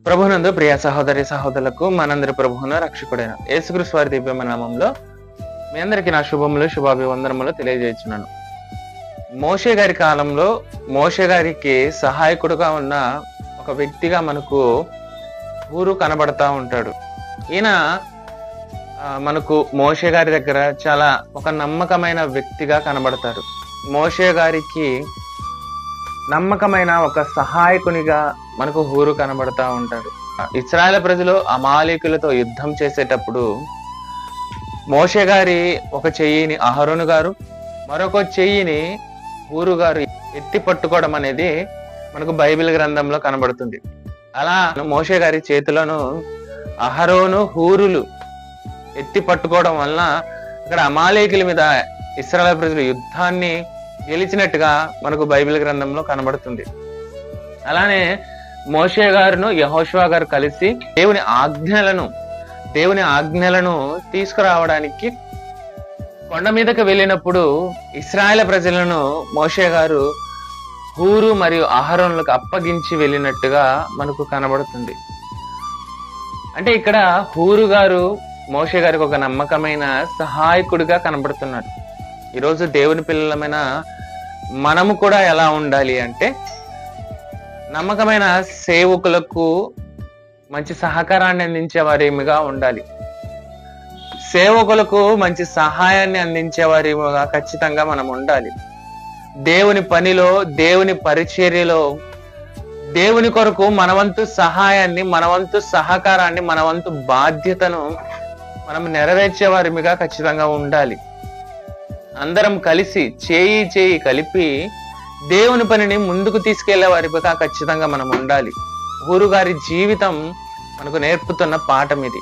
ప్రభునందు ప్రియ సహోదరి సహోదరులకు మనందరి ప్రభువును రక్షకుడైన యేసుక్రీస్తు వారి దివ్యమైన నామములో మీ అందరికీ నా శుభములు శుభాభివందనములు తెలియజేస్తున్నాను. మోషే గారి కాలంలో మోషే గారికి సహాయకుడుగా ఉన్న ఒక వ్యక్తిగా మనకు ఊరు కనబడతా ఉంటాడు. ఈయన మనకు మోషే గారి దగ్గర చాలా ఒక నమ్మకమైన వ్యక్తిగా కనబడతారు. మోషే గారికి నమ్మకమైన ఒక సహాయకునిగా మనకు హూరు కనబడతా ఉంటాడు. ఇశ్రాయేలు ప్రజలు అమాలేకులతో యుద్ధం చేసేటప్పుడు మోషే గారి ఒక చెయ్యిని అహరోను గారు, మరొక చెయ్యిని హూరు గారు ఎత్తి పట్టుకోవడం అనేది మనకు బైబిల్ గ్రంథంలో కనబడుతుంది. అలా మోషే గారి చేతులను అహరోను హూరులు ఎత్తి పట్టుకోవడం వలన ఇక్కడ అమాలేకుల మీద ఇశ్రాయేలు ప్రజలు యుద్ధాన్ని గెలిచినట్టుగా మనకు బైబిల్ గ్రంథంలో కనబడుతుంది. అలానే మోషే గారును యెహోషువ గారు కలిసి దేవుని ఆజ్ఞలను తీసుకురావడానికి కొండ మీదకి వెళ్ళినప్పుడు ఇశ్రాయేలు ప్రజలను మోషే గారు హూరు మరియు అహరోనులకు అప్పగించి వెళ్ళినట్టుగా మనకు కనబడుతుంది. అంటే ఇక్కడ హూరు గారు మోషే గారికి ఒక నమ్మకమైన సహాయకుడిగా కనబడుతున్నాడు. ఈరోజు దేవుని పిల్లలమైన మనము కూడా ఎలా ఉండాలి అంటే నమ్మకమైన సేవకులకు మంచి సహకారాన్ని అందించే వారిగా ఉండాలి. సేవకులకు మంచి సహాయాన్ని అందించే వారిగా ఖచ్చితంగా మనం ఉండాలి. దేవుని పనిలో, దేవుని పరిచర్యలో, దేవుని కొరకు మనవంతు సహాయాన్ని, మనవంతు సహకారాన్ని, మనవంతు బాధ్యతను మనం నెరవేర్చే వారిగా ఖచ్చితంగా ఉండాలి. అందరం కలిసి చేయి కలిపి దేవుని పనిని ముందుకు తీసుకెళ్లే వారిగా ఖచ్చితంగా మనం ఉండాలి. హూరు గారి జీవితం మనకు నేర్పుతున్న పాఠం ఇది.